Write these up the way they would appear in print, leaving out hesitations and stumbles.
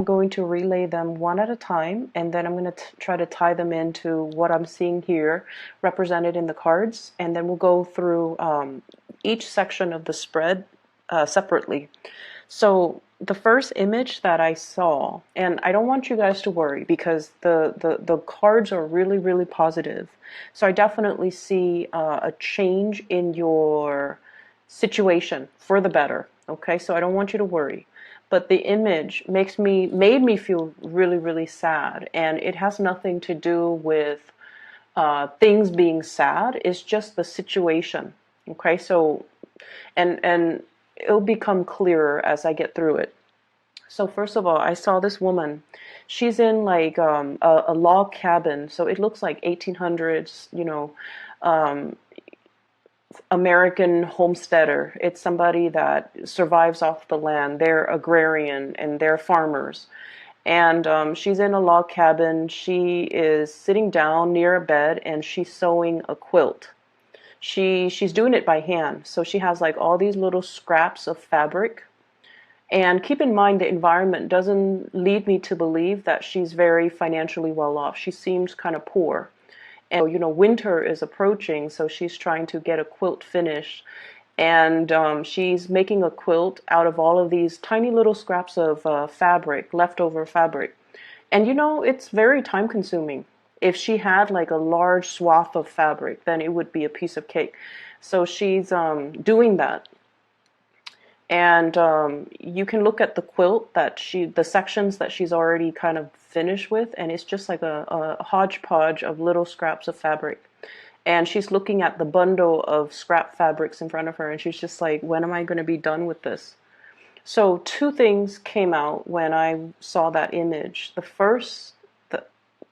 I'm going to relay them one at a time, and then I'm going to try to tie them into what I'm seeing here represented in the cards, and then we'll go through each section of the spread separately. So the first image that I saw, and I don't want you guys to worry because the cards are really, really positive. So I definitely see a change in your situation for the better. Okay, so I don't want you to worry. But the image made me feel really, really sad, and it has nothing to do with things being sad. It's just the situation. Okay, so and it'll become clearer as I get through it. So first of all, I saw this woman. She's in like a log cabin, so it looks like 1800s, um, American homesteader. It's somebody that survives off the land. They're agrarian and they're farmers. And she's in a log cabin. She is sitting down near a bed and she's sewing a quilt. She's doing it by hand. So she has like all these little scraps of fabric. And keep in mind, the environment doesn't lead me to believe that she's very financially well off. She seems kind of poor. And, winter is approaching, so she's trying to get a quilt finished. And she's making a quilt out of all of these tiny little scraps of fabric, leftover fabric. And, it's very time consuming. If she had like a large swath of fabric, then it would be a piece of cake. So she's doing that. And you can look at the quilt the sections that she's already kind of finished with, and it's just like a hodgepodge of little scraps of fabric. And she's looking at the bundle of scrap fabrics in front of her, and she's just like, when am I going to be done with this? So two things came out when I saw that image. The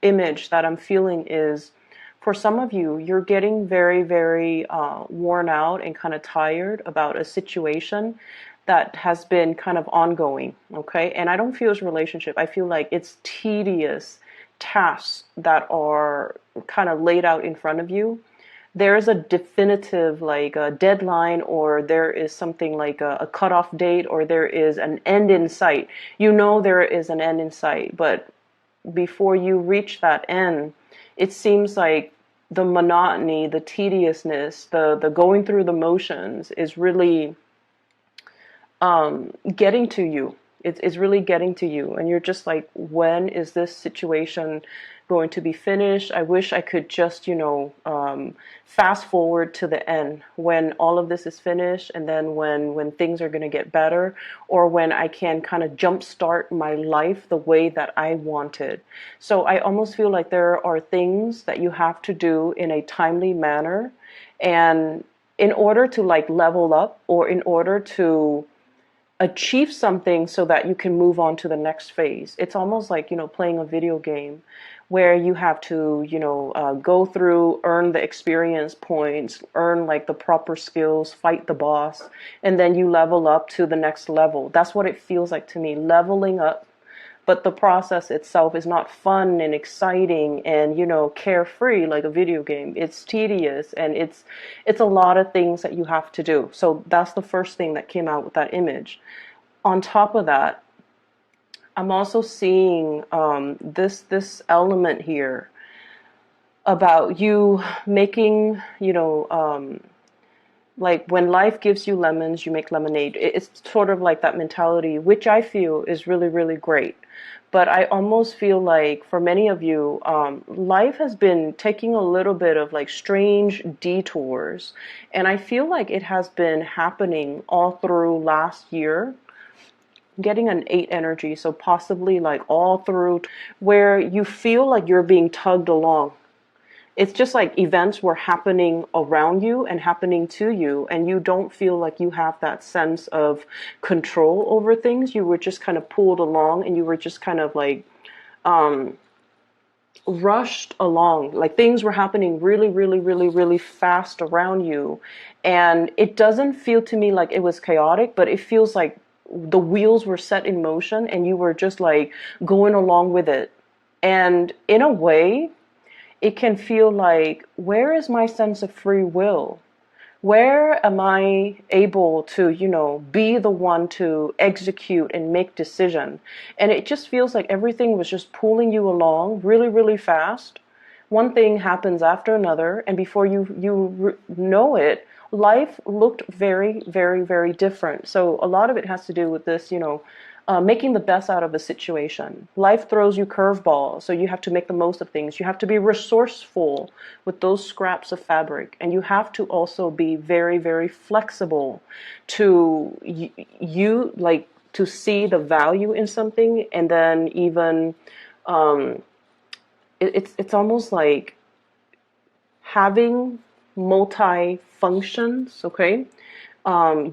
image that I'm feeling is, for some of you, you're getting very, very worn out and kind of tired about a situation that has been kind of ongoing, okay? And I don't feel it's a relationship. I feel like it's tedious tasks that are kind of laid out in front of you. There is a definitive like a deadline, or there is something like a cutoff date, or there is an end in sight. There is an end in sight, but before you reach that end, it seems like the monotony, the tediousness, the going through the motions is really getting to you. It's really getting to you, and you're just like, when is this situation going to be finished? I wish I could just, fast forward to the end when all of this is finished, and then when things are going to get better, or when I can kind of jumpstart my life the way that I wanted. So I almost feel like there are things that you have to do in a timely manner, and in order to like level up, or in order to achieve something so that you can move on to the next phase. It's almost like, playing a video game where you have to, go through, earn the experience points, earn like the proper skills, fight the boss, and then you level up to the next level. That's what it feels like to me, leveling up. But the process itself is not fun and exciting and, carefree like a video game. It's tedious, and it's a lot of things that you have to do. So that's the first thing that came out with that image. On top of that, I'm also seeing this element here about you making, like when life gives you lemons, you make lemonade. It's sort of like that mentality, which I feel is really, really great. But I almost feel like for many of you, life has been taking a little bit of like strange detours. And I feel like it has been happening all through last year. Getting an 8 energy, so possibly like all through, where you feel like you're being tugged along. It's just like events were happening around you and happening to you, and you don't feel like you have that sense of control over things. You were just kind of pulled along, and you were just kind of like rushed along. Like things were happening really, really, really, really fast around you. And it doesn't feel to me like it was chaotic, but it feels like the wheels were set in motion and you were just like going along with it. And in a way, it can feel like, where is my sense of free will? Where am I able to, be the one to execute and make decision? And it just feels like everything was just pulling you along really, really fast. One thing happens after another, and before you know it, life looked very, very, very different. So a lot of it has to do with this, making the best out of a situation. Life throws you curveballs, so you have to make the most of things. You have to be resourceful with those scraps of fabric, and you have to also be very, very flexible to you like to see the value in something, and then even um, it's almost like having multi functions. Okay,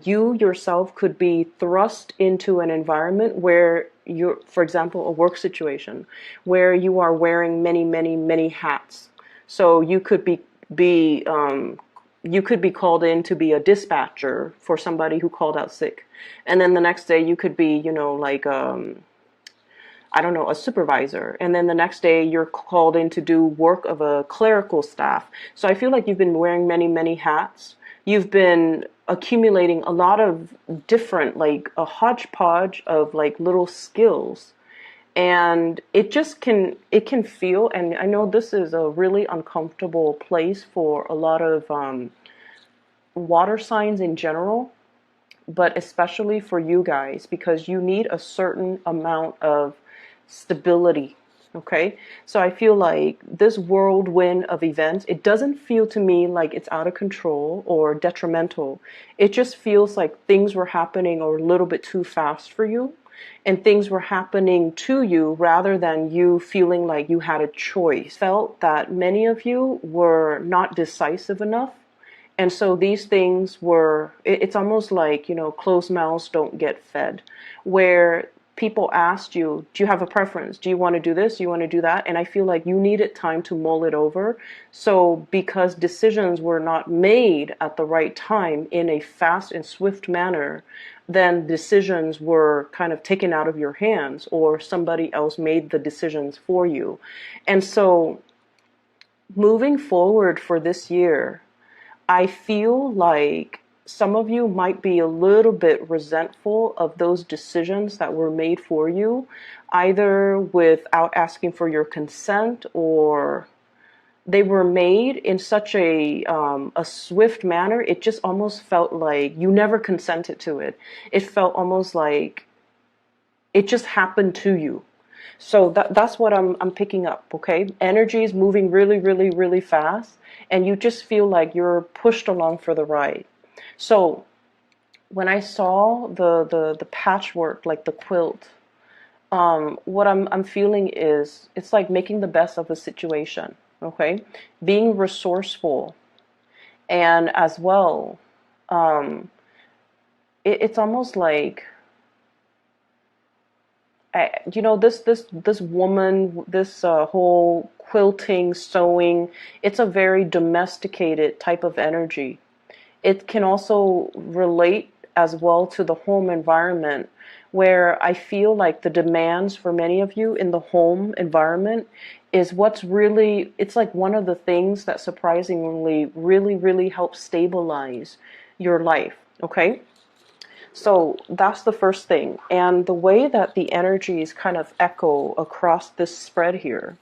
you yourself could be thrust into an environment where you're, for example, a work situation where you are wearing many, many, many hats. So you could be called in to be a dispatcher for somebody who called out sick, and then the next day you could be, like I don't know, a supervisor. And then the next day you're called in to do work of a clerical staff. So I feel like you've been wearing many, many hats. You've been accumulating a lot of different, like a hodgepodge of like little skills. And it can feel, and I know this is a really uncomfortable place for a lot of water signs in general, but especially for you guys, because you need a certain amount of stability. Okay, so I feel like this whirlwind of events, it doesn't feel to me like it's out of control or detrimental. It just feels like things were happening a little bit too fast for you, and things were happening to you rather than you feeling like you had a choice. Felt that many of you were not decisive enough, and so these things were, it's almost like, closed mouths don't get fed, where people asked you, do you have a preference? Do you want to do this? Do you want to do that? And I feel like you needed time to mull it over. So because decisions were not made at the right time in a fast and swift manner, then decisions were kind of taken out of your hands, or somebody else made the decisions for you. And so moving forward for this year, I feel like some of you might be a little bit resentful of those decisions that were made for you, either without asking for your consent, or they were made in such a swift manner. It just almost felt like you never consented to it. It felt almost like it just happened to you. So that's what I'm picking up, okay? Energy is moving really, really, really fast, and you just feel like you're pushed along for the ride. So when I saw the patchwork, like the quilt, what I'm feeling is it's like making the best of a situation, okay? Being resourceful, and as well, um, it's almost like this woman, this whole quilting, sewing, it's a very domesticated type of energy. It can also relate as well to the home environment, where I feel like the demands for many of you in the home environment is what's really, it's like one of the things that surprisingly really, really helps stabilize your life, okay? So that's the first thing. And the way that the energies kind of echo across this spread here,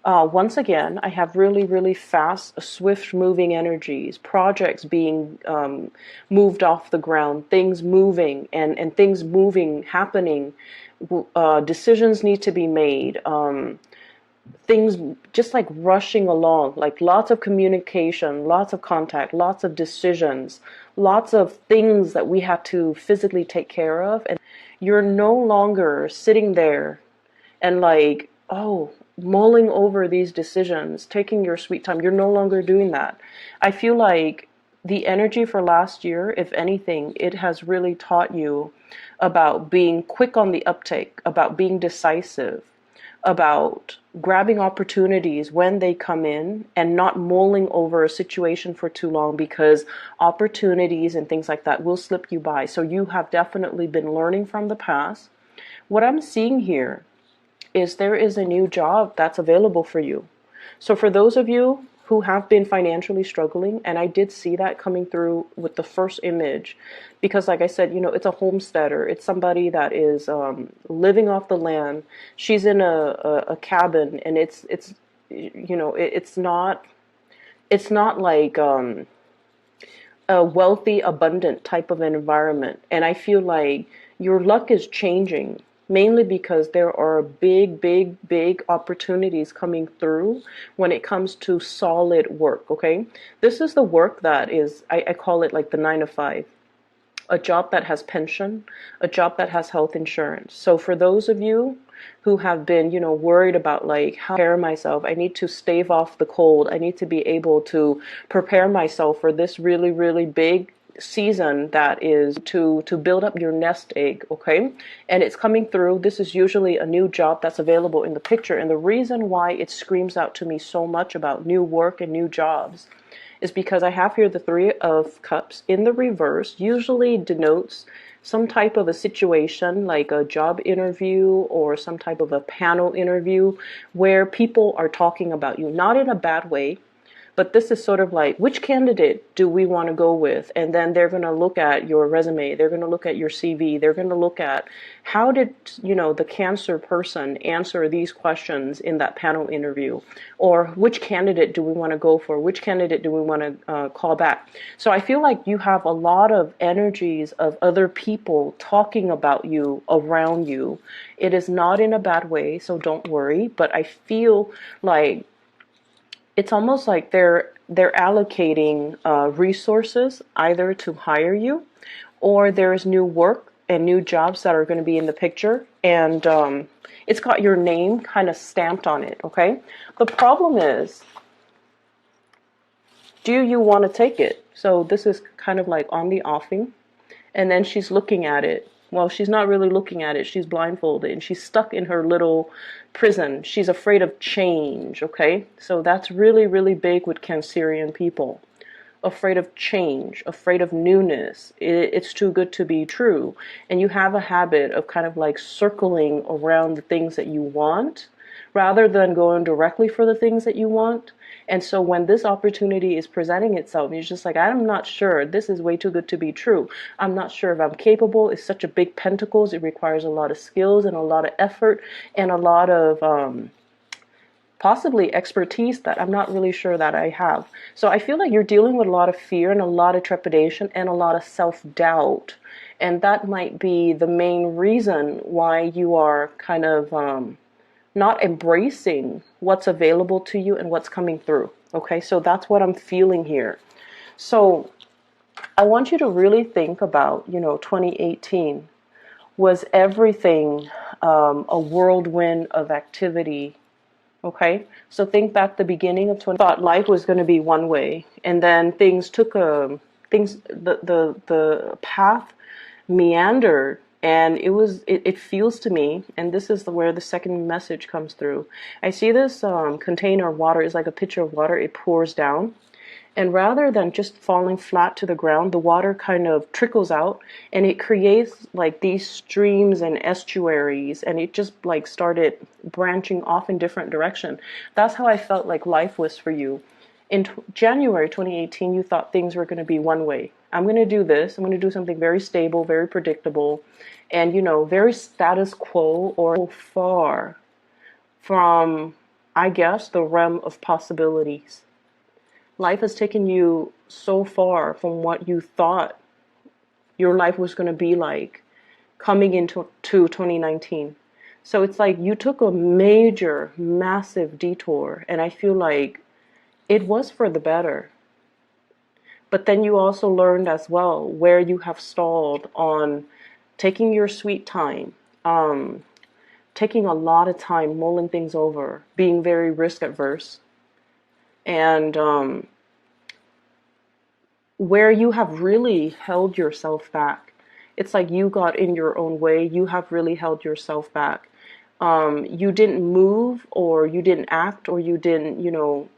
once again, I have really, really fast, swift moving energies, projects being moved off the ground, things moving, and things moving, happening. Decisions need to be made. Things just like rushing along, like lots of communication, lots of contact, lots of decisions, lots of things that we have to physically take care of. And you're no longer sitting there and like, oh, mulling over these decisions, taking your sweet time. You're no longer doing that. I feel like the energy for last year, if anything, it has really taught you about being quick on the uptake, about being decisive, about grabbing opportunities when they come in, and not mulling over a situation for too long, because opportunities and things like that will slip you by. So you have definitely been learning from the past. What I'm seeing here is there is a new job that's available for you. So for those of you who have been financially struggling, and I did see that coming through with the first image, because like I said, it's a homesteader. It's somebody that is living off the land. She's in a cabin, and it's it's not like a wealthy, abundant type of environment. And I feel like your luck is changing mainly because there are big, big, big opportunities coming through when it comes to solid work. Okay. This is the work that is, I call it like the 9 to 5, a job that has pension, a job that has health insurance. So for those of you who have been, worried about like how to prepare myself, I need to stave off the cold. I need to be able to prepare myself for this really, really big season that is to build up your nest egg, okay? And it's coming through. This is usually a new job that's available in the picture. And the reason why it screams out to me so much about new work and new jobs is because I have here the 3 of Cups in the reverse, usually denotes some type of a situation like a job interview or some type of a panel interview where people are talking about you, not in a bad way, but this is sort of like, which candidate do we want to go with? And then they're going to look at your resume. They're going to look at your CV. They're going to look at how did, the Cancer person answer these questions in that panel interview? Or which candidate do we want to go for? Which candidate do we want to call back? So I feel like you have a lot of energies of other people talking about you around you. It is not in a bad way, so don't worry. But I feel like it's almost like they're allocating resources either to hire you, or there's new work and new jobs that are going to be in the picture, and it's got your name kind of stamped on it. Okay, the problem is, do you want to take it? So this is kind of like on the offing, and then she's looking at it. Well, she's not really looking at it. She's blindfolded and she's stuck in her little prison. She's afraid of change, okay? So that's really, really big with Cancerian people. Afraid of change, afraid of newness. It's too good to be true. And you have a habit of kind of like circling around the things that you want rather than going directly for the things that you want. And so when this opportunity is presenting itself, you're just like, I'm not sure. This is way too good to be true. I'm not sure if I'm capable. It's such a big pentacles. It requires a lot of skills and a lot of effort and a lot of possibly expertise that I'm not really sure that I have. So I feel like you're dealing with a lot of fear and a lot of trepidation and a lot of self-doubt. And that might be the main reason why you are kind of not embracing what's available to you and what's coming through. Okay, so that's what I'm feeling here. So I want you to really think about, 2018 was everything a whirlwind of activity. Okay, so think back the beginning of 20. Thought life was going to be one way, and then things took the path meandered. And it feels to me, and this is where the second message comes through. I see this container of water is like a pitcher of water. It pours down. And rather than just falling flat to the ground, the water kind of trickles out and it creates like these streams and estuaries, and it just like started branching off in different direction. That's how I felt like life was for you. In January 2018, you thought things were going to be one way. I'm going to do this. I'm going to do something very stable, very predictable, and, very status quo, or far from, I guess, the realm of possibilities. Life has taken you so far from what you thought your life was going to be like coming into 2019. So it's like you took a major, massive detour, and I feel like it was for the better. But then you also learned as well where you have stalled on taking your sweet time, taking a lot of time mulling things over, being very risk averse, and where you have really held yourself back. It's like you got in your own way. You have really held yourself back. You didn't move, or you didn't act, or you didn't,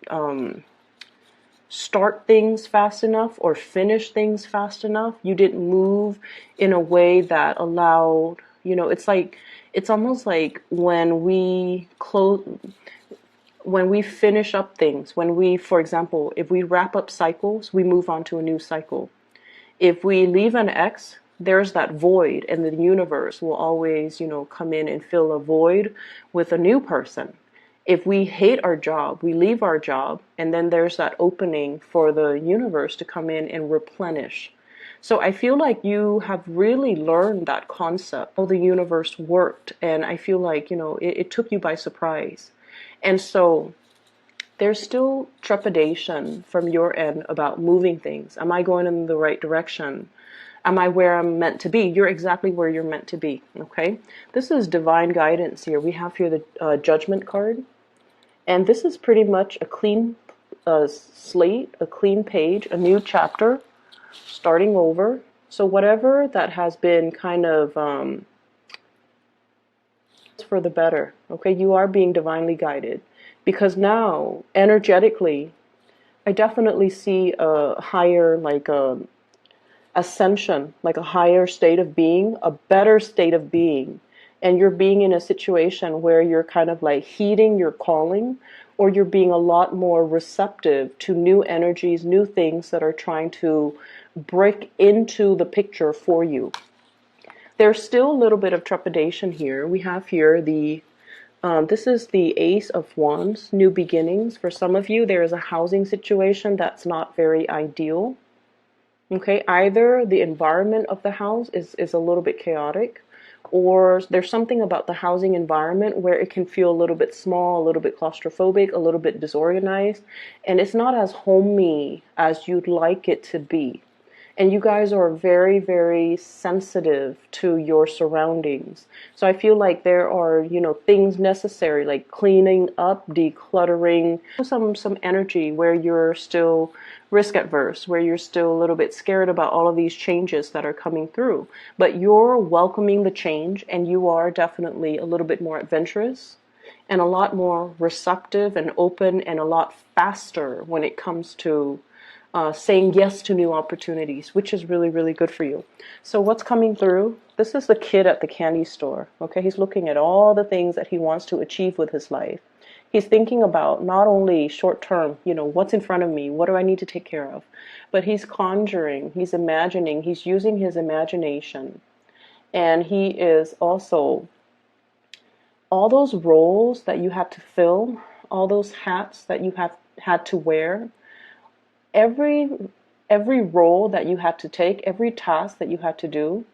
start things fast enough or finish things fast enough. You didn't move in a way that allowed, it's almost like when we close, when we finish up things, when we, for example, if we wrap up cycles, we move on to a new cycle. If we leave an ex, there's that void, and the universe will always, come in and fill a void with a new person. If we hate our job, we leave our job, and then there's that opening for the universe to come in and replenish. So I feel like you have really learned that concept, how the universe worked, and I feel like, it took you by surprise. And so there's still trepidation from your end about moving things. Am I going in the right direction? Am I where I'm meant to be? You're exactly where you're meant to be, okay? This is divine guidance here. We have here the judgment card. And this is pretty much a clean slate, a clean page, a new chapter, starting over. So whatever that has been kind of for the better, okay? You are being divinely guided. Because now, energetically, I definitely see a higher, like ascension, like a higher state of being, a better state of being. And you're being in a situation where you're kind of like heeding your calling, or you're being a lot more receptive to new energies, new things that are trying to break into the picture for you. There's still a little bit of trepidation here. We have here this is the Ace of Wands, new beginnings. For some of you, there is a housing situation that's not very ideal. Okay, either the environment of the house is a little bit chaotic, or there's something about the housing environment where it can feel a little bit small, a little bit claustrophobic, a little bit disorganized, and it's not as homey as you'd like it to be. And you guys are very, very sensitive to your surroundings. So I feel like there are, things necessary, like cleaning up, decluttering, some energy where you're still risk adverse, where you're still a little bit scared about all of these changes that are coming through. But you're welcoming the change, and you are definitely a little bit more adventurous and a lot more receptive and open and a lot faster when it comes to saying yes to new opportunities, which is really, really good for you. So what's coming through? This is the kid at the candy store. Okay, he's looking at all the things that he wants to achieve with his life. He's thinking about not only short term, what's in front of me, what do I need to take care of, but he's conjuring, he's imagining, he's using his imagination. And he is also, all those roles that you have to fill, all those hats that you have had to wear, every role that you had to take, every task that you had to do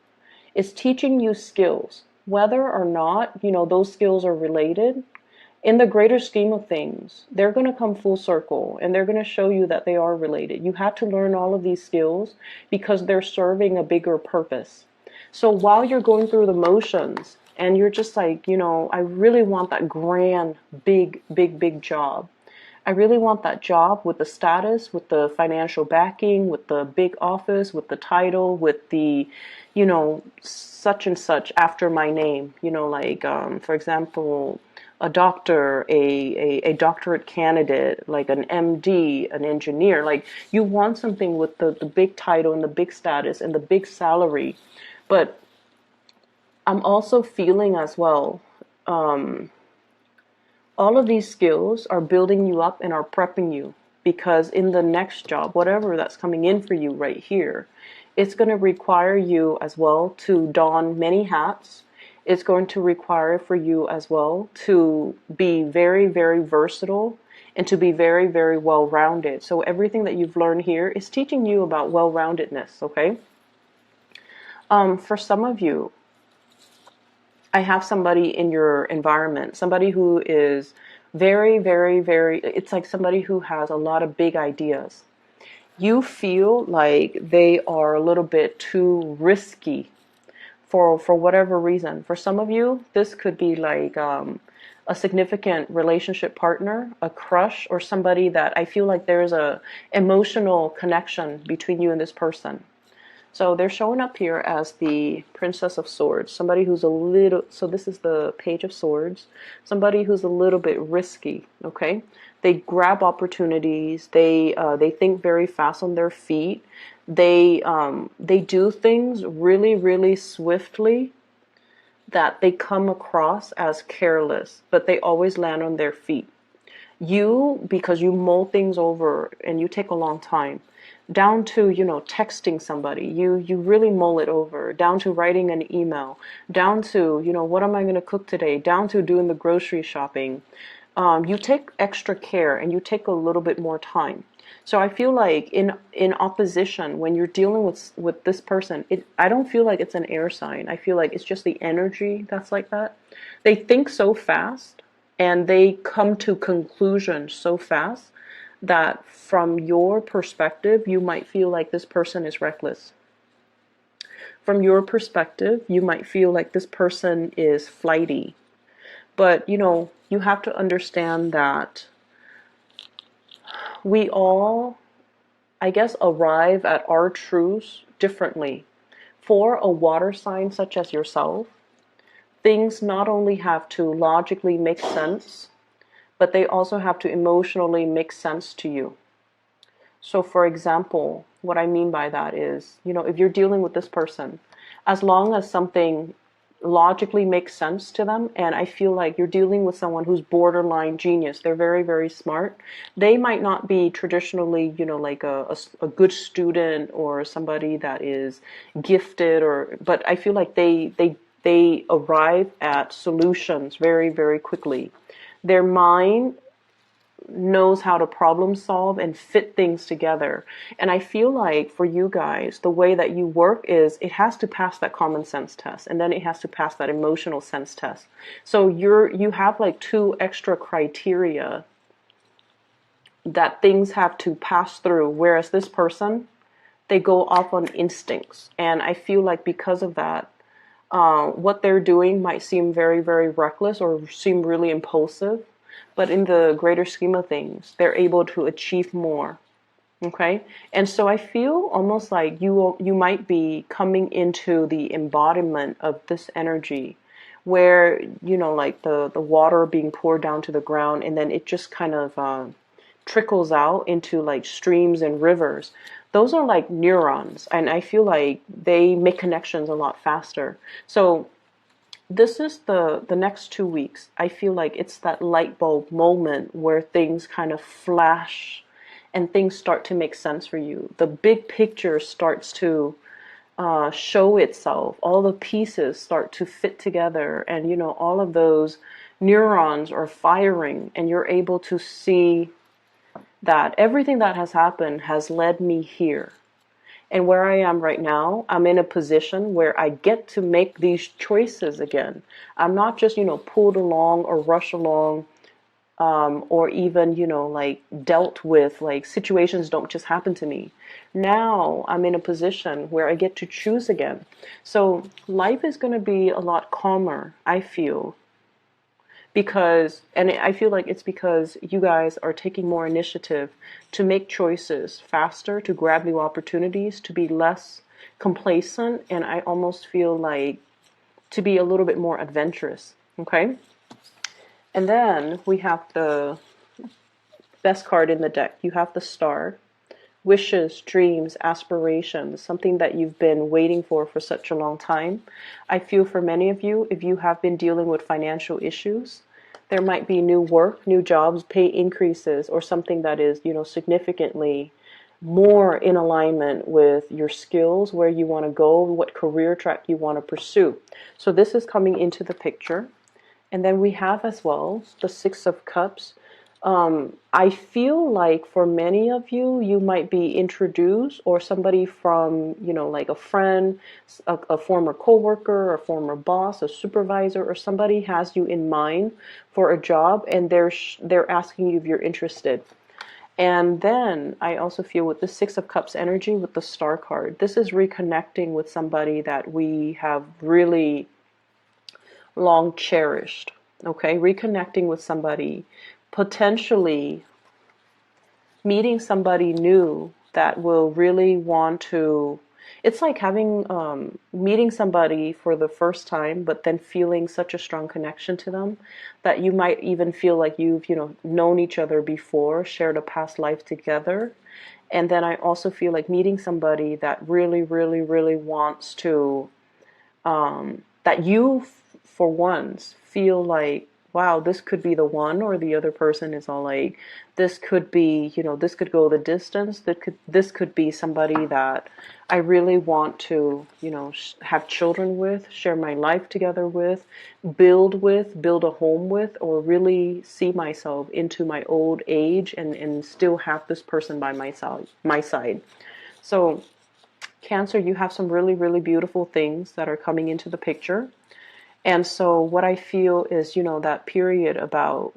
is teaching you skills, whether or not, those skills are related. In the greater scheme of things, they're going to come full circle, and they're going to show you that they are related. You have to learn all of these skills because they're serving a bigger purpose. So while you're going through the motions and you're just like, I really want that grand, big, big, big job. I really want that job with the status, with the financial backing, with the big office, with the title, with the, such and such after my name, for example, a doctor, a doctorate candidate, like an MD, an engineer. Like, you want something with the big title and the big status and the big salary. But I'm also feeling as well, all of these skills are building you up and are prepping you, because in the next job, whatever that's coming in for you right here, it's going to require you as well to don many hats. It's going to require for you as well to be very, very versatile and to be very, very well-rounded. So everything that you've learned here is teaching you about well-roundedness, okay? For some of you, I have somebody in your environment, somebody who is very, very, very, it's like somebody who has a lot of big ideas. You feel like they are a little bit too risky for whatever reason. For some of you, this could be like a significant relationship partner, a crush, or somebody that I feel like there's a emotional connection between you and this person. So they're showing up here as the Princess of Swords, somebody who's a little, so this is the Page of Swords, somebody who's a little bit risky, okay? They grab opportunities, they think very fast on their feet, they do things really, really swiftly that they come across as careless, but they always land on their feet. Because you mull things over and you take a long time, down to, texting somebody, you really mull it over, down to writing an email, down to, what am I going to cook today, down to doing the grocery shopping. You take extra care and you take a little bit more time. So I feel like in opposition, when you're dealing with this person, I don't feel like it's an air sign. I feel like it's just the energy that's like that. They think so fast and they come to conclusions so fast that from your perspective, you might feel like this person is reckless. From your perspective, you might feel like this person is flighty. But, you have to understand that we all, I guess, arrive at our truths differently. For a water sign such as yourself, things not only have to logically make sense, but they also have to emotionally make sense to you. So, for example, what I mean by that is, if you're dealing with this person, as long as something logically makes sense to them, and I feel like you're dealing with someone who's borderline genius, they're very, very smart. They might not be traditionally, like a good student or somebody that is gifted, but I feel like they arrive at solutions very, very quickly. Their mind knows how to problem solve and fit things together. And I feel like for you guys, the way that you work is it has to pass that common sense test, and then it has to pass that emotional sense test. So you have like two extra criteria that things have to pass through, whereas this person, they go off on instincts. And I feel like because of that, what they're doing might seem very, very reckless or seem really impulsive, but in the greater scheme of things, they're able to achieve more. Okay? And so I feel almost like you might be coming into the embodiment of this energy where, like the water being poured down to the ground, and then it just kind of trickles out into like streams and rivers. Those are like neurons, and I feel like they make connections a lot faster. So this is the next 2 weeks. I feel like it's that light bulb moment where things kind of flash and things start to make sense for you. The big picture starts to show itself. All the pieces start to fit together, and all of those neurons are firing, and you're able to see that everything that has happened has led me here. And where I am right now, I'm in a position where I get to make these choices again. I'm not just, pulled along or rushed along, or even, like dealt with, like situations don't just happen to me. Now I'm in a position where I get to choose again. So life is going to be a lot calmer, I feel, and I feel like it's because you guys are taking more initiative to make choices faster, to grab new opportunities, to be less complacent, and I almost feel like to be a little bit more adventurous. Okay? And then we have the best card in the deck. You have the Star. Wishes, dreams, aspirations, something that you've been waiting for such a long time. I feel for many of you, if you have been dealing with financial issues, there might be new work, new jobs, pay increases, or something that is, significantly more in alignment with your skills, where you want to go, what career track you want to pursue. So this is coming into the picture. And then we have as well the Six of Cups. I feel like for many of you, you might be introduced, or somebody from, like a friend, a former coworker, a former boss, a supervisor, or somebody has you in mind for a job, and they're asking you if you're interested. And then I also feel with the Six of Cups energy with the Star card, this is reconnecting with somebody that we have really long cherished. Okay, reconnecting with somebody, potentially meeting somebody new that will really want to. It's like having meeting somebody for the first time, but then feeling such a strong connection to them that you might even feel like you've known each other before, shared a past life together. And then I also feel like meeting somebody that really, really, really wants to, that you, for once, feel like wow, this could be the one, or the other person is all like, this could be, this could go the distance. This could be somebody that I really want to, have children with, share my life together with, build a home with, or really see myself into my old age and still have this person by my side. So Cancer, you have some really, really beautiful things that are coming into the picture. And so what I feel is, that period about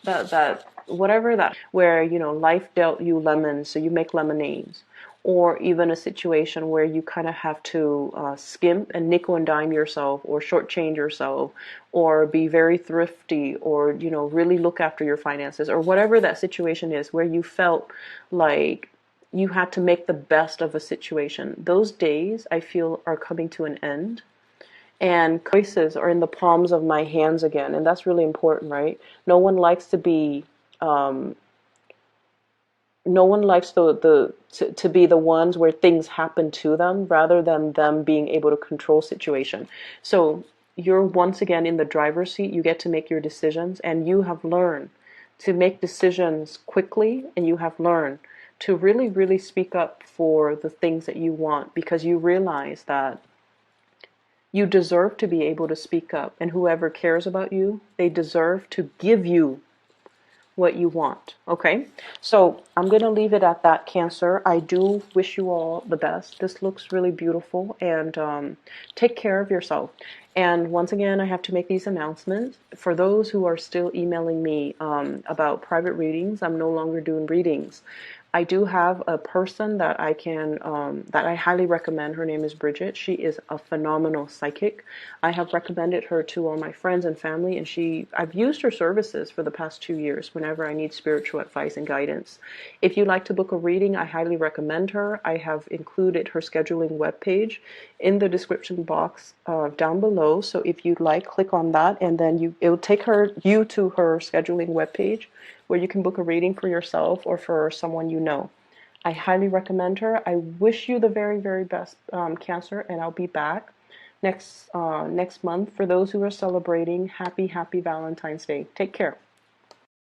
that whatever that where, life dealt you lemons, so you make lemonades, or even a situation where you kind of have to skimp and nickel and dime yourself, or shortchange yourself, or be very thrifty, or really look after your finances, or whatever that situation is, where you felt like you had to make the best of a situation. Those days, I feel, are coming to an end, and choices are in the palms of my hands again, and that's really important, right? No one likes to be no one likes to be the ones where things happen to them rather than them being able to control situation. So you're once again in the driver's seat. You get to make your decisions, and you have learned to make decisions quickly, and you have learned to really, really speak up for the things that you want, because you realize that you deserve to be able to speak up, and whoever cares about you, they deserve to give you what you want. Okay, so I'm going to leave it at that, Cancer. I do wish you all the best. This looks really beautiful, and take care of yourself. And once again, I have to make these announcements. For those who are still emailing me about private readings, I'm no longer doing readings. I do have a person that that I highly recommend. Her name is Bridget. She is a phenomenal psychic. I have recommended her to all my friends and family, and I've used her services for the past 2 years whenever I need spiritual advice and guidance. If you'd like to book a reading, I highly recommend her. I have included her scheduling webpage in the description box down below. So if you'd like, click on that, and then it will take you to her scheduling webpage, where you can book a reading for yourself or for someone you know. I highly recommend her. I wish you the very, very best, Cancer, and I'll be back next month. For those who are celebrating, happy Valentine's Day. Take care.